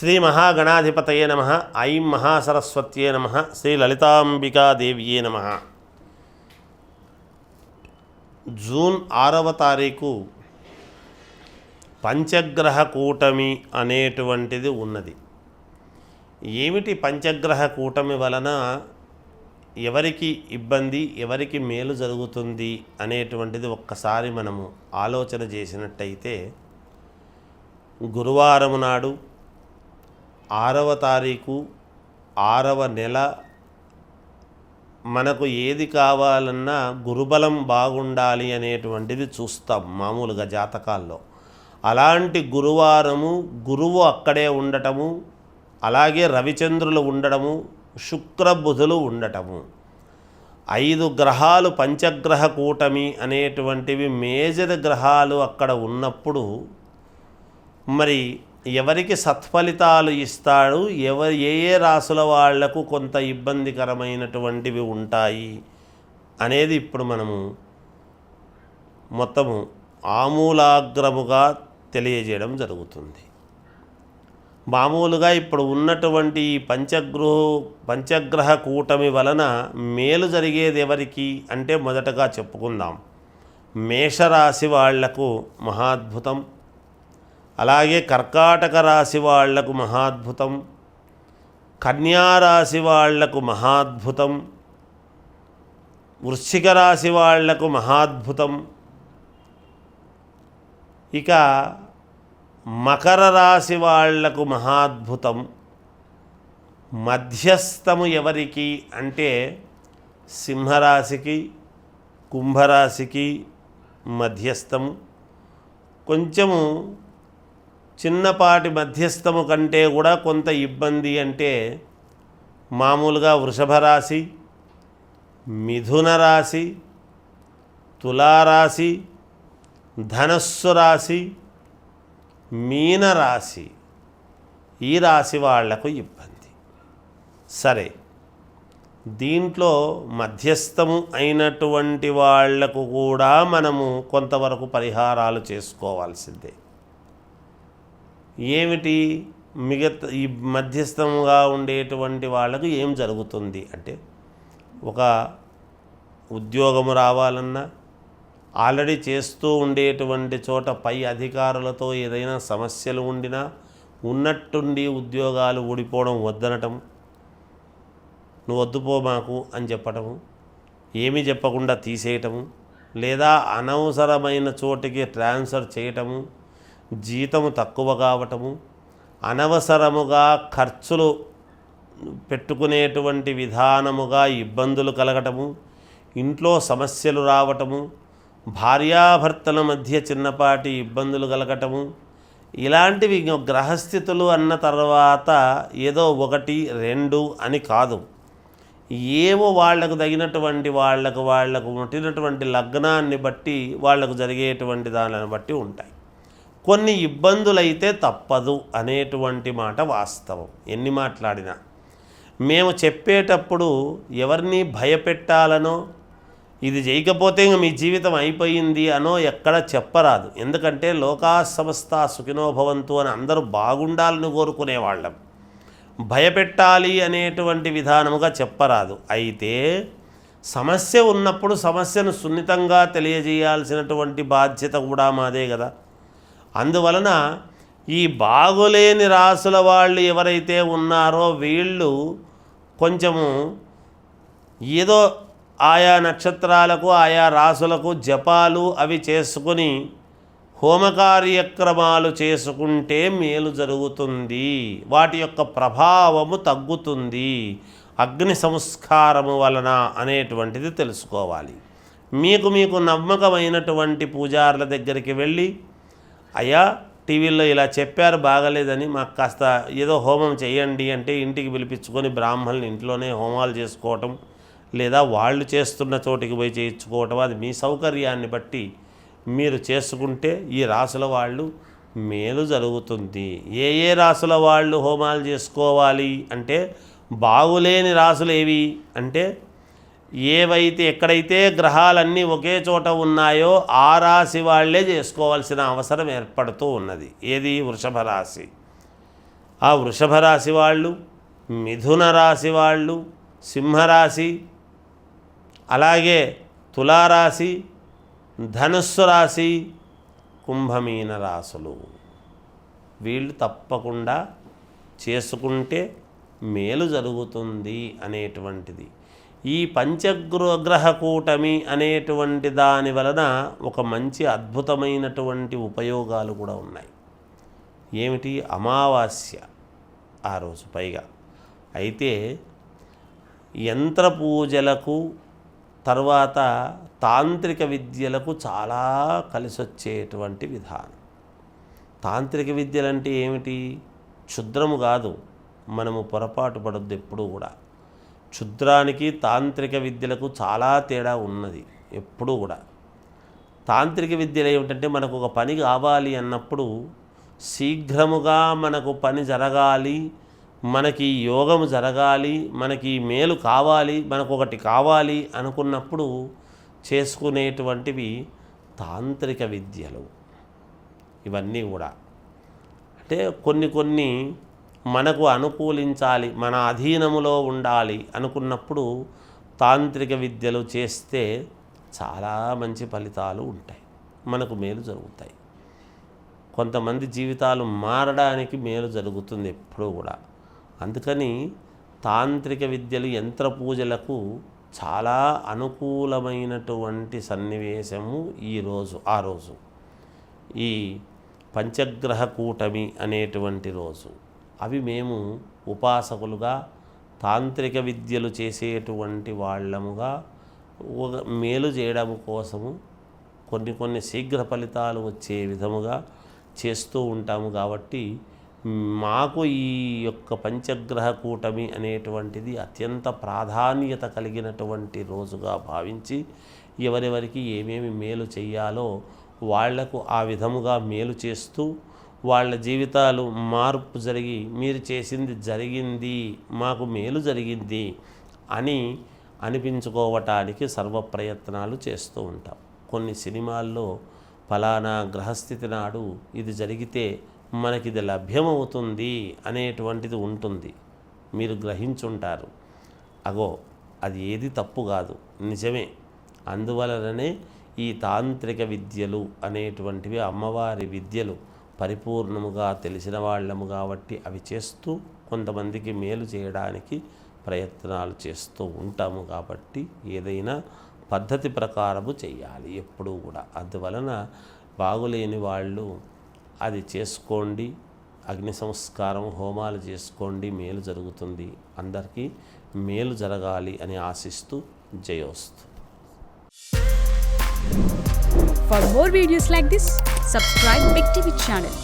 శ్రీ మహాగణాధిపతయే నమః. ఐం మహాసరస్వత్యే నమః. శ్రీ లలితాంబికాదేవ్యే నమః. జూన్ 6వ తారీఖు పంచగ్రహ కూటమి అనేటువంటిది ఉన్నది. ఏమిటి పంచగ్రహ కూటమి వలన ఎవరికి ఇబ్బంది, ఎవరికి మేలు జరుగుతుంది అనేటువంటిది ఒక్కసారి మనము ఆలోచన చేసినట్టయితే, గురువారం నాడు 6వ తారీఖు 6వ నెల మనకు ఏది కావాలన్నా గురుబలం బాగుండాలి అనేటువంటిది చూస్తాం మామూలుగా జాతకాల్లో. అలాంటి గురువారము గురువు అక్కడే ఉండటము, అలాగే రవిచంద్రులు ఉండడము, శుక్రబుధులు ఉండటము, 5 గ్రహాలు పంచగ్రహ కూటమి అనేటువంటివి మేజర్ గ్రహాలు అక్కడ ఉన్నప్పుడు మరి ఎవరికి సత్ఫలితాలు ఇస్తాడు, ఏ రాసుల వాళ్లకు కొంత ఇబ్బందికరమైనటువంటివి ఉంటాయి అనేది ఇప్పుడు మనము మొత్తము ఆమూలాగ్రముగా తెలియజేయడం జరుగుతుంది. మామూలుగా ఇప్పుడు ఉన్నటువంటి ఈ పంచగ్రహ కూటమి వలన మేలు జరిగేది ఎవరికి అంటే మొదటగా చెప్పుకుందాం. మేషరాశి వాళ్లకు మహాద్భుతం, అలాగే కర్కాటక రాశి వాళ్లకు మహాద్భుతం, కన్యారాశి వాళ్లకు మహాద్భుతం, వృశ్చిక రాశి వాళ్లకు మహాద్భుతం, ఇక మకర రాశి వాళ్లకు మహాద్భుతం. మధ్యస్థము ఎవరికి అంటే సింహరాశికి, కుంభరాశికి మధ్యస్థము. కొంచెము చిన్నపాటి మధ్యస్థము కంటే కూడా కొంత ఇబ్బంది అంటే మామూలుగా వృషభ రాశి, మిథున రాశి, తులారాశి, ధనస్సు రాశి, మీనరాశి, ఈ రాశి వాళ్లకు ఇబ్బంది. సరే, దీంట్లో మధ్యస్థము అయినటువంటి వాళ్లకు కూడా మనము కొంతవరకు పరిహారాలు చేసుకోవాల్సిందే. ఏమిటి మిగతా ఈ మధ్యస్థముగా ఉండేటువంటి వాళ్ళకు ఏం జరుగుతుంది అంటే, ఒక ఉద్యోగము రావాలన్నా, ఆల్రెడీ చేస్తూ ఉండేటువంటి చోట పై అధికారులతో ఏదైనా సమస్యలు ఉండినా ఉన్నట్టుండి ఉద్యోగాలు ఊడిపోవడం వద్దనటం, నువ్వు వద్దుపో మాకు అని చెప్పటము, ఏమీ చెప్పకుండా తీసేయటము, లేదా అనవసరమైన చోటికి ట్రాన్స్ఫర్ చేయటము, జీతము తక్కువ కావటము, అనవసరముగా ఖర్చులు పెట్టుకునేటువంటి విధానముగా ఇబ్బందులు కలగటము, ఇంట్లో సమస్యలు రావటము, భార్యాభర్తల మధ్య చిన్నపాటి ఇబ్బందులు కలగటము, ఇలాంటివి గ్రహస్థితులు అన్న తర్వాత ఏదో 1, 2 అని కాదు. ఏవో వాళ్లకు తగినటువంటి వాళ్లకు ముట్టినటువంటి లగ్నాన్ని బట్టి వాళ్లకు జరిగేటువంటి దానిని బట్టి ఉంటాయి. కొన్ని ఇబ్బందులైతే తప్పదు అనేటువంటి మాట వాస్తవం. ఎన్ని మాట్లాడినా మేము చెప్పేటప్పుడు ఎవరిని భయపెట్టాలనో, ఇది చేయకపోతే ఇంక మీ జీవితం అయిపోయింది అనో ఎక్కడ చెప్పరాదు. ఎందుకంటే లోకా సమస్త సుఖినో భవంతు అని అందరూ బాగుండాలని కోరుకునేవాళ్ళం. భయపెట్టాలి అనేటువంటి విధానముగా చెప్పరాదు. అయితే సమస్య ఉన్నప్పుడు సమస్యను సున్నితంగా తెలియజేయాల్సినటువంటి బాధ్యత కూడా మాదే కదా. అందువలన ఈ బాగులేని రాసుల వాళ్ళు ఎవరైతే ఉన్నారో వీళ్ళు కొంచెము ఏదో ఆయా నక్షత్రాలకు, ఆయా రాసులకు జపాలు అవి చేసుకుని హోమ కార్యక్రమాలు చేసుకుంటే మేలు జరుగుతుంది, వాటి యొక్క ప్రభావము తగ్గుతుంది, అగ్ని సంస్కారము వలన అనేటువంటిది తెలుసుకోవాలి. మీకు నమ్మకమైనటువంటి పూజారుల దగ్గరికి వెళ్ళి, అయ్యా టీవీలో ఇలా చెప్పారు బాగలేదని మాకు కాస్త ఏదో హోమం చేయండి అంటే ఇంటికి పిలిపించుకొని బ్రాహ్మణులు ఇంట్లోనే హోమాలు చేసుకోవటం, లేదా వాళ్ళు చేస్తున్న చోటికి పోయి చేయించుకోవటం, అది మీ సౌకర్యాన్ని బట్టి మీరు చేసుకుంటే ఈ రాసుల వాళ్ళు మేలు జరుగుతుంది. ఏ రాసుల వాళ్ళు హోమాలు చేసుకోవాలి అంటే, బాగులేని రాసులు ఏవి అంటే, ఏవైతే ఎక్కడైతే గ్రహాలన్నీ ఒకే చోట ఉన్నాయో ఆ రాశి వాళ్లే చేసుకోవాల్సిన అవసరం ఏర్పడుతూ ఉన్నది. ఏది? వృషభ రాశి. ఆ వృషభ రాశి వాళ్ళు, మిథున రాశి వాళ్ళు, సింహరాశి, అలాగే తులారాశి, ధనుస్సు రాశి, కుంభమీన రాశులు వీళ్ళు తప్పకుండా చేసుకుంటే మేలు జరుగుతుంది అనేటువంటిది. ఈ పంచగ్రహ కూటమి అనేటువంటి దాని వలన ఒక మంచి అద్భుతమైనటువంటి ఉపయోగాలు కూడా ఉన్నాయి. ఏమిటి? అమావాస్య ఆ రోజు పైగా. అయితే యంత్ర పూజలకు తర్వాత తాంత్రిక విద్యలకు చాలా కలిసొచ్చేటువంటి విధానం. తాంత్రిక విద్యలంటే ఏమిటి? క్షుద్రము కాదు, మనము పొరపాటు పడొద్దు ఎప్పుడూ కూడా. క్షుద్రానికి తాంత్రిక విద్యలకు చాలా తేడా ఉన్నది ఎప్పుడూ కూడా. తాంత్రిక విద్యలు ఏమిటంటే మనకు ఒక పని కావాలి అన్నప్పుడు శీఘ్రముగా మనకు పని జరగాలి, మనకి యోగము జరగాలి, మనకి మేలు కావాలి, మనకు ఒకటి కావాలి అనుకున్నప్పుడు చేసుకునేటువంటివి తాంత్రిక విద్యలు. ఇవన్నీ కూడా అంటే కొన్ని మనకు అనుకూలించాలి, మన అధీనములో ఉండాలి అనుకున్నప్పుడు తాంత్రిక విద్యలు చేస్తే చాలా మంచి ఫలితాలు ఉంటాయి, మనకు మేలు జరుగుతాయి. కొంతమంది జీవితాలు మారడానికి మేలు జరుగుతుంది ఎప్పుడూ కూడా. అందుకని తాంత్రిక విద్యలు యంత్ర పూజలకు చాలా అనుకూలమైనటువంటి సన్నివేశము ఆ రోజు ఈ పంచగ్రహ కూటమి అనేటువంటి రోజు. అవి మేము ఉపాసకులుగా తాంత్రిక విద్యలు చేసేటువంటి వాళ్ళముగా మేలు చేయడం కోసము కొన్ని శీఘ్ర ఫలితాలు వచ్చే విధముగా చేస్తూ ఉంటాము. కాబట్టి మాకు ఈ యొక్క పంచగ్రహ కూటమి అనేటువంటిది అత్యంత ప్రాధాన్యత కలిగినటువంటి రోజుగా భావించి ఎవరెవరికి ఏమేమి మేలు చెయ్యాలో వాళ్లకు ఆ విధముగా మేలు చేస్తూ వాళ్ళ జీవితాలు మార్పు జరిగి మీరు చేసింది జరిగింది, మాకు మేలు జరిగింది అని అనిపించుకోవటానికి సర్వ ప్రయత్నాలు చేస్తూ ఉంటాం. కొన్ని సినిమాల్లో ఫలానా గ్రహస్థితి నాడు ఇది జరిగితే మనకిది లభ్యమవుతుంది అనేటువంటిది ఉంటుంది, మీరు గ్రహించుంటారు. అగో అది ఏది తప్పు కాదు, నిజమే. అందువలననే ఈ తాంత్రిక విద్యలు అనేటువంటివి అమ్మవారి విద్యలు పరిపూర్ణముగా తెలిసిన వాళ్ళము కాబట్టి అవి చేస్తూ కొంతమందికి మేలు చేయడానికి ప్రయత్నాలు చేస్తూ ఉంటాము. కాబట్టి ఏదైనా పద్ధతి ప్రకారము చేయాలి ఎప్పుడూ కూడా. అందువలన బాగులేని వాళ్ళు అది చేసుకోండి, అగ్ని సంస్కారం హోమాలు చేసుకోండి, మేలు జరుగుతుంది. అందరికీ మేలు జరగాలి అని ఆశిస్తూ జయోస్తు. For more videos like this, subscribe Big TV channel.